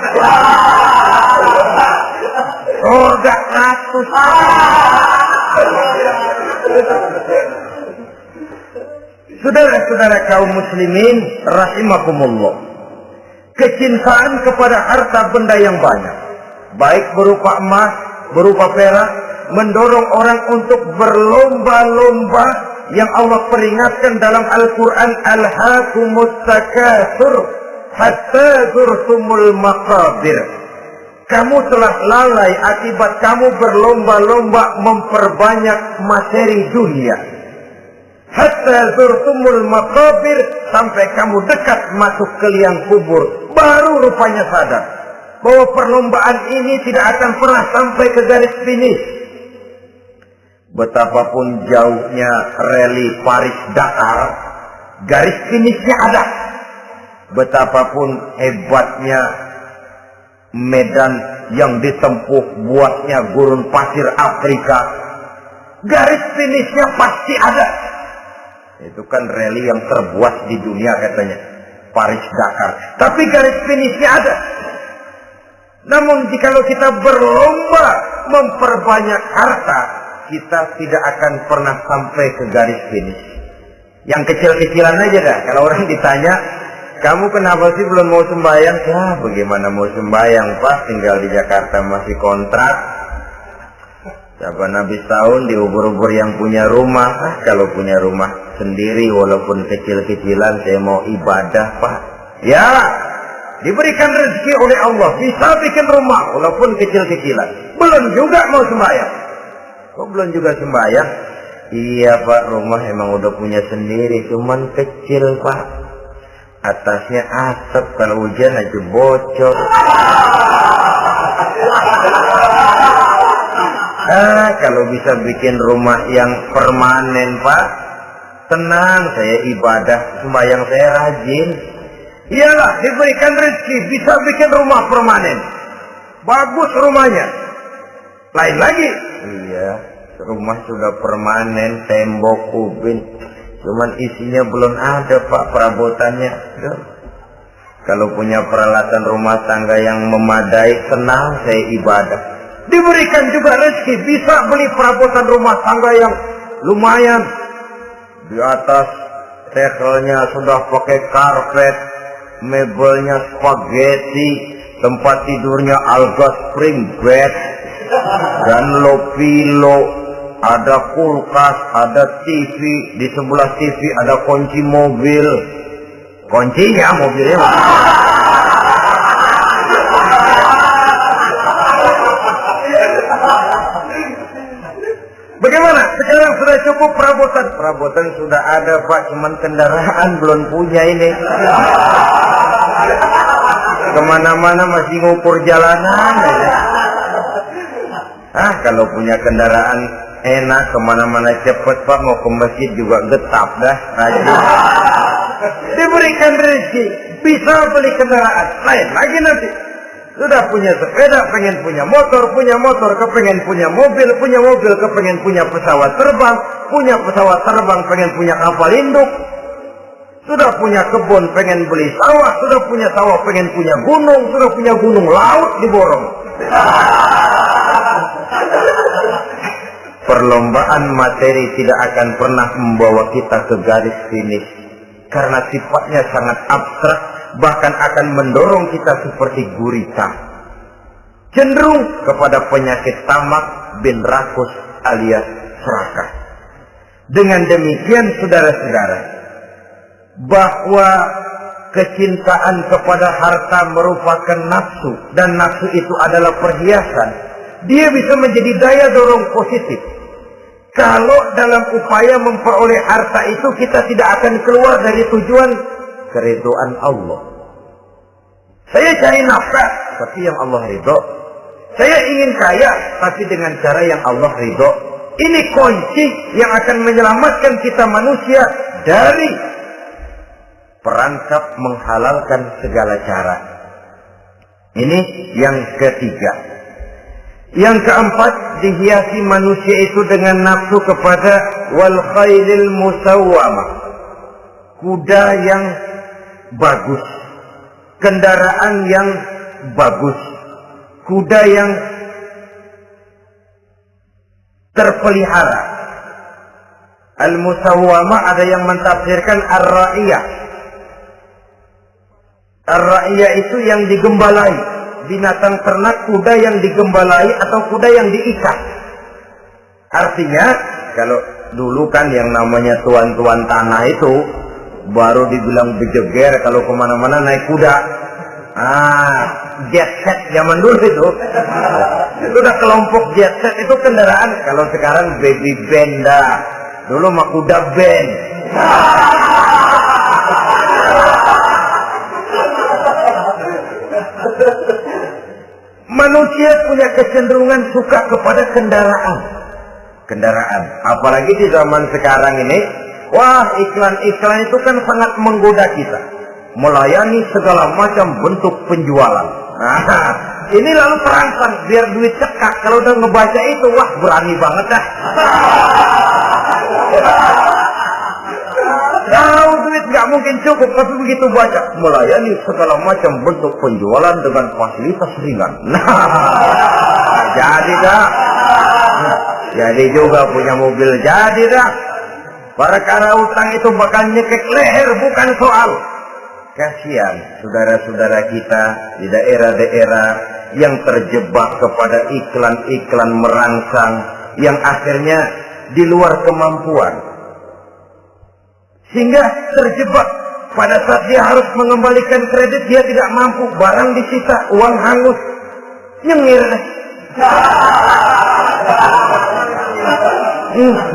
Surga 100. Saudara-saudara kaum muslimin rahimakumullah, kecintaan kepada harta benda yang banyak, baik berupa emas, berupa perak, mendorong orang untuk berlomba-lomba yang Allah peringatkan dalam Al-Quran, Alhaakumut takatsur hatta zurtumul maqabir. Kamu telah lalai akibat kamu berlomba-lomba memperbanyak materi dunia. Hatta zurtumul maqabir, sampai kamu dekat masuk ke liang kubur, baru rupanya sadar bahwa perlombaan ini tidak akan pernah sampai ke garis finish. Betapapun jauhnya rally Paris-Dakar, garis finishnya ada. Betapapun hebatnya medan yang ditempuh buatnya gurun pasir Afrika, garis finishnya pasti ada. Itu kan rally yang terbuat di dunia katanya, Paris-Dakar. Tapi garis finishnya ada. Namun jikalau kita berlomba memperbanyak harta, kita tidak akan pernah sampai ke garis finish. Yang kecil-kecilan aja dah. Kalau orang ditanya, kamu kenapa sih belum mau sembahyang? Ya, bagaimana mau sembahyang Pak? Tinggal di Jakarta masih kontrak. Siapa habis tahun diubur-ubur yang punya rumah. Kalau punya rumah sendiri walaupun kecil-kecilan, saya mau ibadah Pak. Ya, diberikan rezeki oleh Allah, bisa bikin rumah walaupun kecil-kecilan. Belum juga mau sembahyang. Kok belum juga sembahyang? Iya Pak, rumah emang udah punya sendiri, cuman kecil Pak. Atasnya asap, kalau hujan aja bocor. Kalau bisa bikin rumah yang permanen Pak, tenang, saya ibadah, sembahyang saya rajin. Iyalah, diberikan rezeki, bisa bikin rumah permanen. Bagus rumahnya. Lain lagi. Iya, rumah sudah permanen, tembok, ubin. Cuman isinya belum ada, Pak, perabotannya. Duh. Kalau punya peralatan rumah tangga yang memadai, tenang, saya ibadah. Diberikan juga rezeki, bisa beli perabotan rumah tangga yang lumayan. Di atas tekelnya sudah pakai karpet, mebelnya spaghetti, tempat tidurnya alga spring bed, dan lo-pilo, ada kulkas, ada TV, di sebelah TV ada kunci mobil. Kuncinya mobilnya. Bagaimana? Sekarang sudah cukup perabotan. Perabotan sudah ada, Pak, cuman kendaraan belum punya ini. Kemana-mana masih ngukur jalanan aja. Kalau punya kendaraan enak, kemana-mana cepet, Pak, mau ke masjid juga getap dah, rajin. Diberikan rezeki, bisa beli kendaraan. Lain lagi nanti. Sudah punya sepeda, pengen punya motor, kepengen punya mobil, kepengen punya pesawat terbang, pengen punya kapal induk. Sudah punya kebun, pengen beli sawah, sudah punya sawah, pengen punya gunung, sudah punya gunung, laut diborong. Perlombaan materi tidak akan pernah membawa kita ke garis finish. Karena sifatnya sangat abstrak, bahkan akan mendorong kita seperti gurita. Cenderung kepada penyakit tamak bin rakus alias serakah. Dengan demikian, saudara-saudara, bahwa kecintaan kepada harta merupakan nafsu, dan nafsu itu adalah perhiasan, dia bisa menjadi daya dorong positif. Kalau dalam upaya memperoleh harta itu kita tidak akan keluar dari tujuan keridhaan Allah. Saya cari nafkah, tapi yang Allah ridho. Saya ingin kaya, tapi dengan cara yang Allah ridho. Ini kunci yang akan menyelamatkan kita manusia dari perangkap menghalalkan segala cara. Ini yang ketiga. Yang keempat, dihiasi manusia itu dengan nafsu kepada wal khailil musawwamah, kuda yang bagus, kendaraan yang bagus, kuda yang terpelihara. Al musawwamah ada yang mentafsirkan ar-ra'iyah. Ar-ra'iyah itu yang digembalai. Binatang ternak, kuda yang digembalai atau kuda yang diikat. Artinya, kalau dulu kan yang namanya tuan-tuan tanah itu baru dibilang bejeger kalau kemana-mana naik kuda. Jet set zaman dulu itu. Itu udah kelompok jet set, itu kendaraan. Kalau sekarang baby benda. Dulu mah kuda band. Manusia punya kecenderungan suka kepada kendaraan. Apalagi di zaman sekarang ini, wah, iklan-iklan itu kan sangat menggoda kita. Melayani segala macam bentuk penjualan. Ini lalu terangsang biar duit cekak. Kalau udah ngebaca itu, wah, berani banget dah. Tahu duit nggak mungkin cukup, tapi begitu baca melayani segala macam bentuk penjualan dengan fasilitas ringan. Jadi dah. Jadi juga punya mobil, jadi dah. Perkara utang itu bakal nyekek leher, bukan soal. Kasihan saudara-saudara kita di daerah-daerah yang terjebak kepada iklan-iklan merangsang yang akhirnya di luar kemampuan. Sehingga terjebak pada saat dia harus mengembalikan kredit, dia tidak mampu, barang disita, uang hangus, nyengir.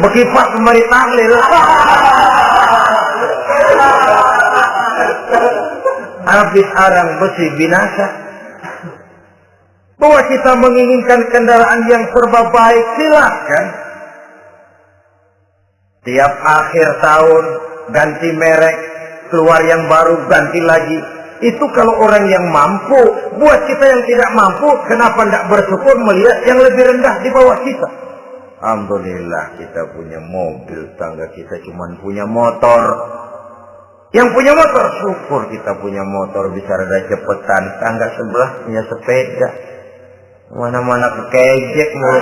Bekipak kemari tahlil. Habis arang besi binasa. Bahwa kita menginginkan kendaraan yang serba baik, silakan. Tiap akhir tahun ganti merek, keluar yang baru, ganti lagi. Itu kalau orang yang mampu. Buat kita yang tidak mampu, kenapa tidak bersyukur melihat yang lebih rendah di bawah kita? Alhamdulillah kita punya mobil, tangga kita cuma punya motor. Yang punya motor, syukur kita punya motor bisa rada cepetan. Tangga sebelah punya sepeda, mana-mana kekejek mulu.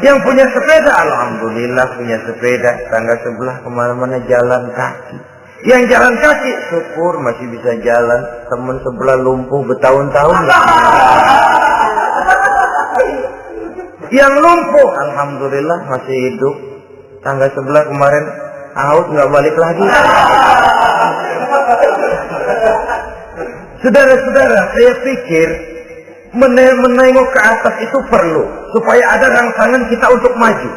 Yang punya sepeda, alhamdulillah punya sepeda. Tangga sebelah kemana-mana jalan kaki. Yang jalan kaki, syukur masih bisa jalan. Teman sebelah lumpuh bertahun-tahun. Yang lumpuh, alhamdulillah masih hidup. Tangga sebelah kemarin out nggak balik lagi. Saudara-saudara, saya pikir menengok ke atas itu perlu supaya ada rangsangan kita untuk maju.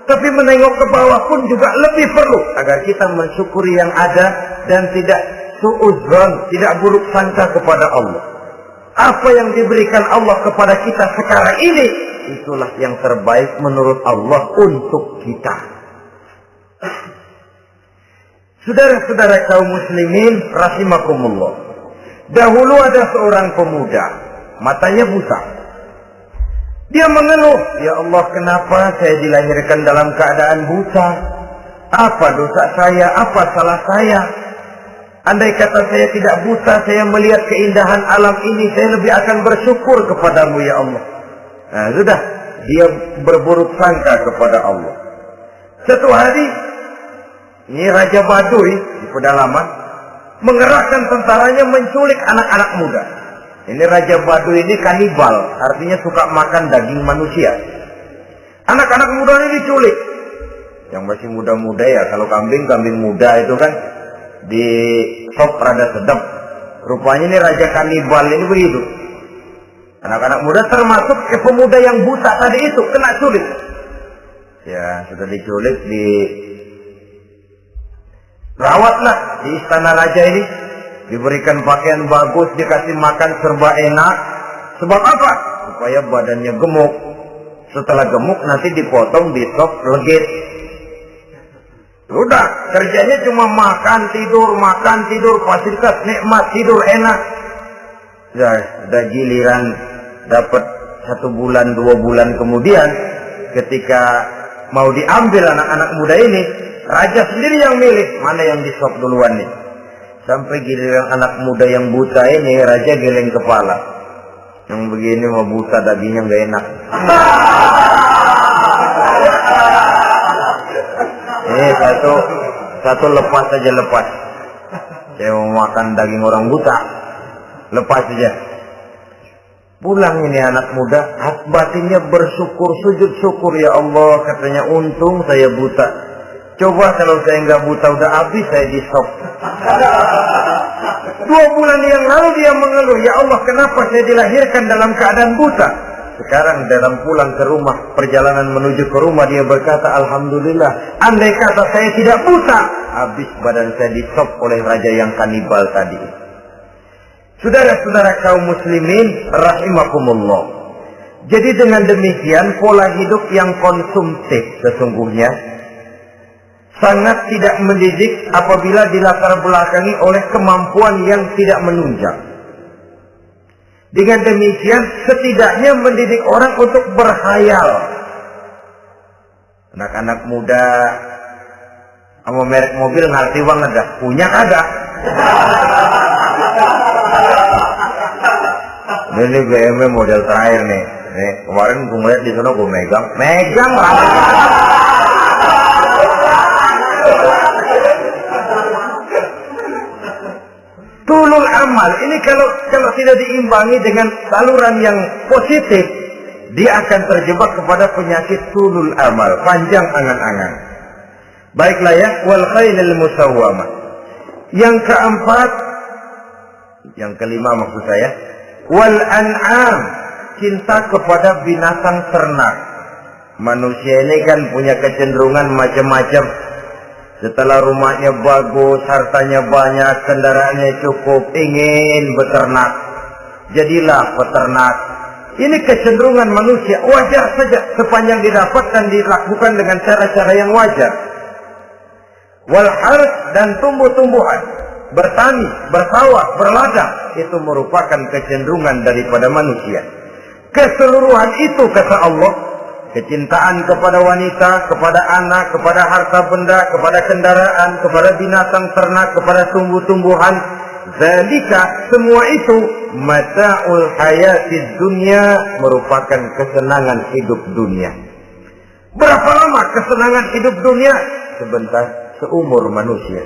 Tapi menengok ke bawah pun juga lebih perlu agar kita mensyukuri yang ada dan tidak suudzon, tidak buruk sangka kepada Allah. Apa yang diberikan Allah kepada kita sekarang ini, itulah yang terbaik menurut Allah untuk kita. Saudara-saudara kaum muslimin rahimakumullah. Dahulu ada seorang pemuda, matanya buta. Dia mengeluh, ya Allah, kenapa saya dilahirkan dalam keadaan buta? Apa dosa saya? Apa salah saya? Andai kata saya tidak buta, saya melihat keindahan alam ini, saya lebih akan bersyukur kepadamu ya Allah. Nah sudah, dia berburuk sangka kepada Allah. Satu hari, ini Raja Baduy di pedalaman mengerahkan tentaranya menculik anak-anak muda. Ini Raja Baduy ini kanibal, artinya suka makan daging manusia. Anak-anak muda ini diculik. Yang masih muda-muda ya, kalau kambing muda itu kan di sop rada sedap. Rupanya ini Raja kanibal ini begitu. Anak-anak muda termasuk ke pemuda yang buta tadi itu kena culik. Ya, sudah diculik, rawatlah di istana raja ini, diberikan pakaian bagus, dikasih makan serba enak. Sebab apa? Supaya badannya gemuk. Setelah gemuk nanti dipotong di sop legit. Udah, kerjanya cuma makan tidur, fasilitas nikmat, tidur enak. Ya, udah giliran dapat 1 bulan 2 bulan kemudian, ketika mau diambil anak-anak muda ini, raja sendiri yang milih mana yang disop duluan nih. Sampai giliran anak muda yang buta ini, raja geleng kepala. Yang begini mau buta, dagingnya nggak enak. Ini satu lepas saja, lepas. Saya mau makan daging orang buta, lepas saja. Pulang ini anak muda, batinnya bersyukur, sujud syukur, ya Allah, katanya, untung saya buta. Coba kalau saya nggak buta udah habis saya di stop. 2 bulan yang lalu dia mengeluh, ya Allah, kenapa saya dilahirkan dalam keadaan buta? Sekarang dalam pulang ke rumah, perjalanan menuju ke rumah, dia berkata, alhamdulillah, andai kata saya tidak buta, habis badan saya di stop oleh raja yang kanibal tadi. Saudara-saudara kaum muslimin rahimakumullah. Jadi dengan demikian pola hidup yang konsumtif sesungguhnya sangat tidak mendidik apabila dilatar belakangi oleh kemampuan yang tidak menunjang. Dengan demikian setidaknya mendidik orang untuk berkhayal. Anak-anak muda sama merek mobil ngerti banget dah, punya kagak? Ini BMW model terakhir nih. Nih kemarin gue ngeliat di sana, gue megang lah. Tulul amal ini kalau tidak diimbangi dengan saluran yang positif, dia akan terjebak kepada penyakit tulul amal, panjang angan-angan. Baiklah ya, wal khailil musawwamah. Yang keempat, yang kelima maksud saya, wal an'am, cinta kepada binatang ternak. Manusia ini kan punya kecenderungan macam-macam. Setelah rumahnya bagus, hartanya banyak, kendaraannya cukup, ingin beternak. Jadilah peternak. Ini kecenderungan manusia, wajar saja sepanjang didapatkan dilakukan dengan cara-cara yang wajar. Wal harth, dan tumbuh-tumbuhan, bertani, bersawah, berladang, itu merupakan kecenderungan daripada manusia. Keseluruhan itu, kata Allah, kecintaan kepada wanita, kepada anak, kepada harta benda, kepada kendaraan, kepada binatang ternak, kepada tumbuh-tumbuhan, zalika, semua itu mata'ul hayatid dunya, merupakan kesenangan hidup dunia. Berapa lama kesenangan hidup dunia? Sebentar, seumur manusia.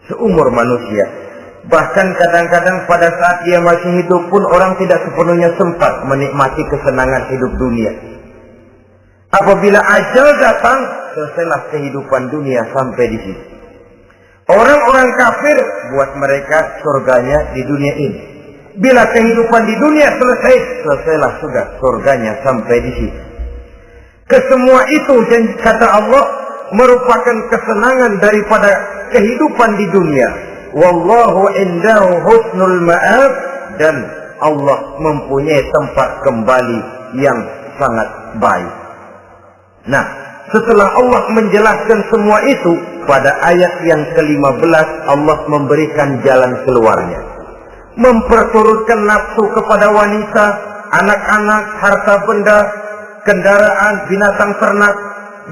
Seumur manusia. Bahkan kadang-kadang pada saat dia masih hidup pun orang tidak sepenuhnya sempat menikmati kesenangan hidup dunia. Apabila ajal datang, selesailah kehidupan dunia sampai di situ. Orang-orang kafir, buat mereka surganya di dunia ini. Bila kehidupan di dunia selesai, selesailah sudah surganya sampai di situ. Kesemua itu, kata Allah, merupakan kesenangan daripada kehidupan di dunia. Wallahu indahu husnul ma'ab, dan Allah mempunyai tempat kembali yang sangat baik. Nah, setelah Allah menjelaskan semua itu, pada ayat yang ke-15 Allah memberikan jalan keluarnya. Memperturutkan nafsu kepada wanita, anak-anak, harta benda, kendaraan, binatang ternak.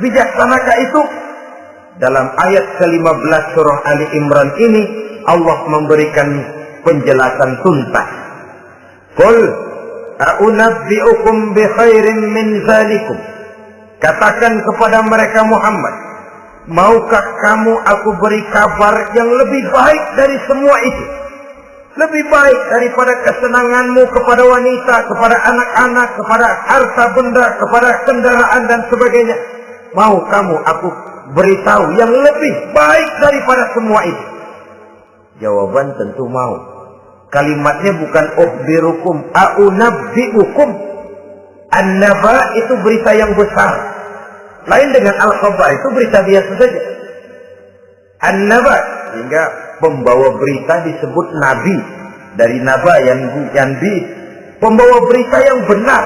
Bijaksanakah itu? Dalam ayat ke-15 surah Ali Imran ini, Allah memberikan penjelasan tuntas. Qul a'unabbi'ukum bi khairin min zalikum. Katakan kepada mereka Muhammad, maukah kamu aku beri kabar yang lebih baik dari semua itu? Lebih baik daripada kesenanganmu kepada wanita, kepada anak-anak, kepada harta benda, kepada kendaraan dan sebagainya. Mau kamu aku beritahu yang lebih baik daripada semua itu? Jawaban tentu mau. Kalimatnya bukan ukhbirukum, a'unabbi'ukum. An-naba itu berita yang besar. Lain dengan al-khabar, itu berita biasa saja. An-naba, sehingga pembawa berita disebut nabi. Dari naba yanbi, pembawa berita yang benar.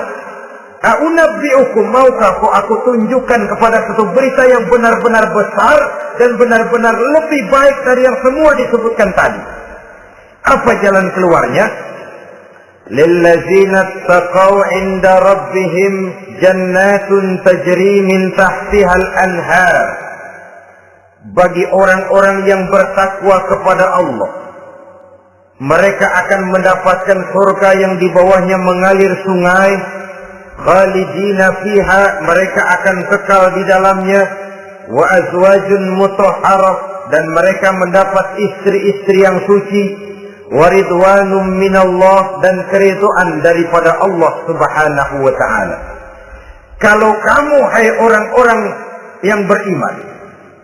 A'unabbi'ukum, maukah aku tunjukkan kepada satu berita yang benar-benar besar dan benar-benar lebih baik dari yang semua disebutkan tadi. Apa jalan keluarnya? Lillazina taqaw 'inda rabbihim jannatun tajri min tahtiha al-anhar. Bagi orang-orang yang bertakwa kepada Allah, mereka akan mendapatkan surga yang di bawahnya mengalir sungai. Khalidina fiha, mereka akan kekal di dalamnya. Wa azwajun mutahharah, dan mereka mendapat istri-istri yang suci. Waridwanum minallah, dan keridhaan daripada Allah subhanahu wa ta'ala. Kalau kamu hai orang-orang yang beriman,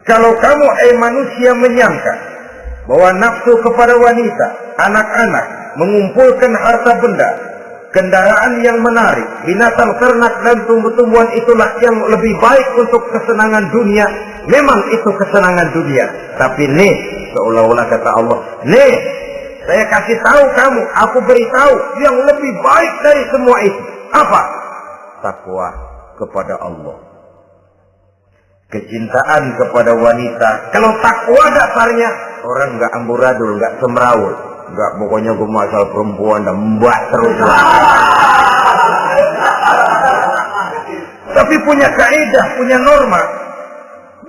kalau kamu hai manusia menyangka bahwa nafsu kepada wanita, anak-anak, mengumpulkan harta benda, kendaraan yang menarik, binatang ternak dan tumbuh-tumbuhan itulah yang lebih baik untuk kesenangan dunia, memang itu kesenangan dunia. Tapi nih, seolah-olah kata Allah, nih, saya kasih tahu kamu, aku beritahu yang lebih baik dari semua itu. Apa? Takwa kepada Allah. Kecintaan kepada wanita. Kalau takwa dasarnya, orang nggak amburadul, nggak semrawut, nggak pokoknya gue masal perempuan dan mbak terus. Tapi punya kaidah, punya norma.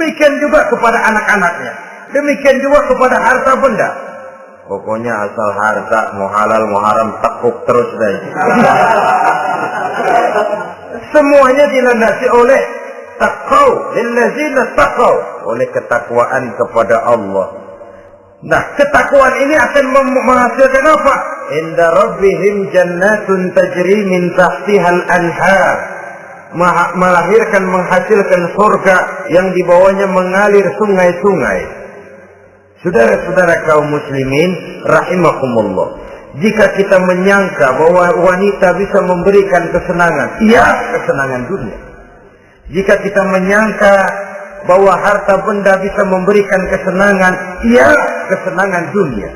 Demikian juga kepada anak-anaknya. Demikian juga kepada harta benda. Pokoknya asal harta, mau halal, mau haram, tekuk terus deh. Semuanya dilandasi oleh taqaw, lillazina taqaw, oleh ketakwaan kepada Allah. Nah, ketakwaan ini akan menghasilkan apa? Inda rabbihim jannatun tajri min tahtihal anhar. Melahirkan, menghasilkan surga yang di bawahnya mengalir sungai-sungai. Saudara-saudara kaum muslimin rahimakumullah, jika kita menyangka bahwa wanita bisa memberikan kesenangan, iya, kesenangan dunia. Jika kita menyangka bahwa harta benda bisa memberikan kesenangan, iya, kesenangan dunia.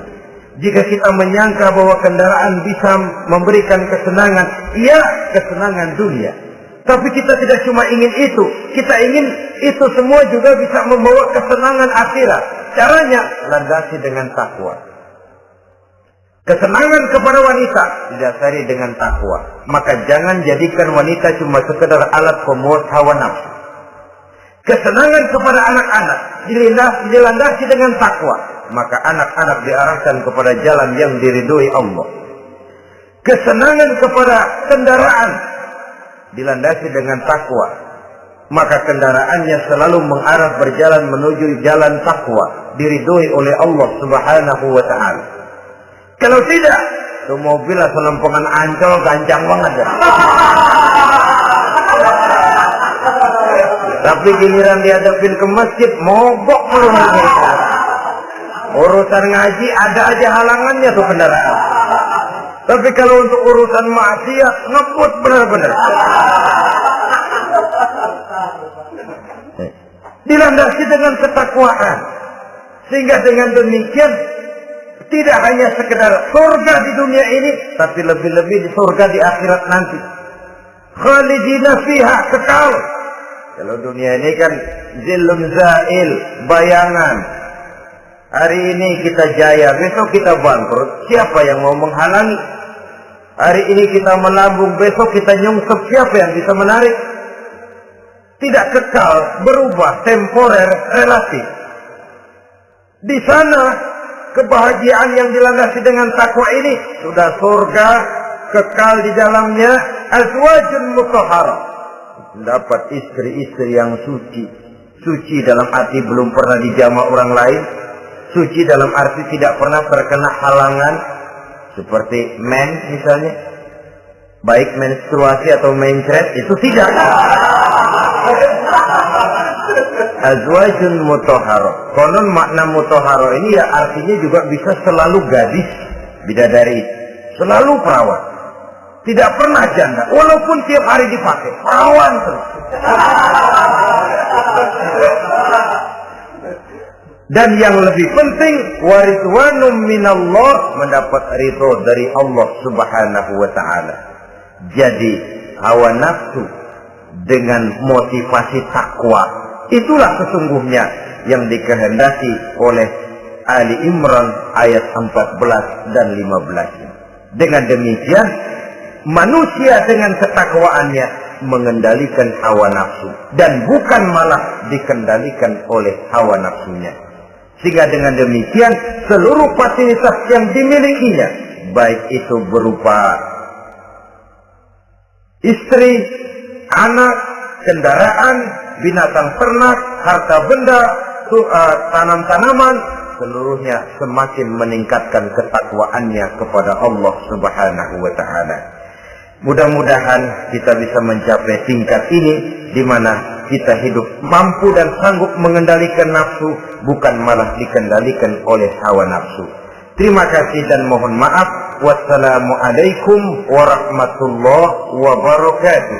Jika kita menyangka bahwa kendaraan bisa memberikan kesenangan, iya, kesenangan dunia. Tapi kita tidak cuma ingin itu, kita ingin itu semua juga bisa membawa kesenangan akhirat. Caranya landasi dengan takwa. Kesenangan kepada wanita didasari dengan takwa. Maka jangan jadikan wanita cuma sekedar alat pemuas hawa nafsu. Kesenangan kepada anak-anak dilandasi dengan takwa. Maka anak-anak diarahkan kepada jalan yang diridhoi Allah. Kesenangan kepada kendaraan dilandasi dengan takwa, maka kendaraannya selalu mengarah berjalan menuju jalan takwa, diridhoi oleh Allah Subhanahu wa taala. Kalau tidak, tuh mobil selempengan Ancol gancang banget ya. Tapi giliran dihadapin ke masjid, mogok belum. Urusan ngaji ada aja halangannya tuh kendaraan. Tapi kalau untuk urusan maksiat ngebut benar-benar. Dilandasi dengan ketakwaan. Sehingga dengan demikian tidak hanya sekedar surga di dunia ini, tapi lebih-lebih di surga di akhirat nanti. Khalidina fiha, kekal. Kalau dunia ini kan zillun zail, bayangan. Hari ini kita jaya, besok kita bangkrut. Siapa yang mau menghalangi? Hari ini kita melambung, besok kita nyungsep. Siapa yang bisa menarik? Tidak kekal, berubah, temporer, relatif. Di sana, kebahagiaan yang dilandasi dengan takwa ini sudah surga, kekal di dalamnya, azwajun mutahharah. Dapat istri-istri yang suci. Suci dalam arti belum pernah dijamah orang lain. Suci dalam arti tidak pernah terkena halangan. Seperti men misalnya. Baik menstruasi atau mencret, itu tidak. Azwajun mutahharah. Konon makna mutahharah ini ya artinya juga bisa selalu gadis, bidadari. Selalu perawan. Tidak pernah janda. Walaupun tiap hari dipakai. Perawan terus. Dan yang lebih penting, waridwanum minallah, mendapat ridho dari Allah Subhanahu wa taala. Jadi hawa nafsu dengan motivasi takwa, itulah sesungguhnya yang dikehendaki oleh Ali Imran ayat 14 dan 15. Dengan demikian, manusia dengan ketakwaannya mengendalikan hawa nafsu dan bukan malah dikendalikan oleh hawa nafsunya. Sehingga dengan demikian seluruh fasilitas yang dimilikinya, baik itu berupa istri, anak, kendaraan, binatang ternak, harta benda, tanam-tanaman, seluruhnya semakin meningkatkan ketakwaannya kepada Allah Subhanahu wa taala. Mudah-mudahan kita bisa mencapai tingkat ini di mana kita hidup mampu dan sanggup mengendalikan nafsu, bukan malah dikendalikan oleh hawa nafsu. Terima kasih dan mohon maaf. Wassalamualaikum warahmatullahi wabarakatuh.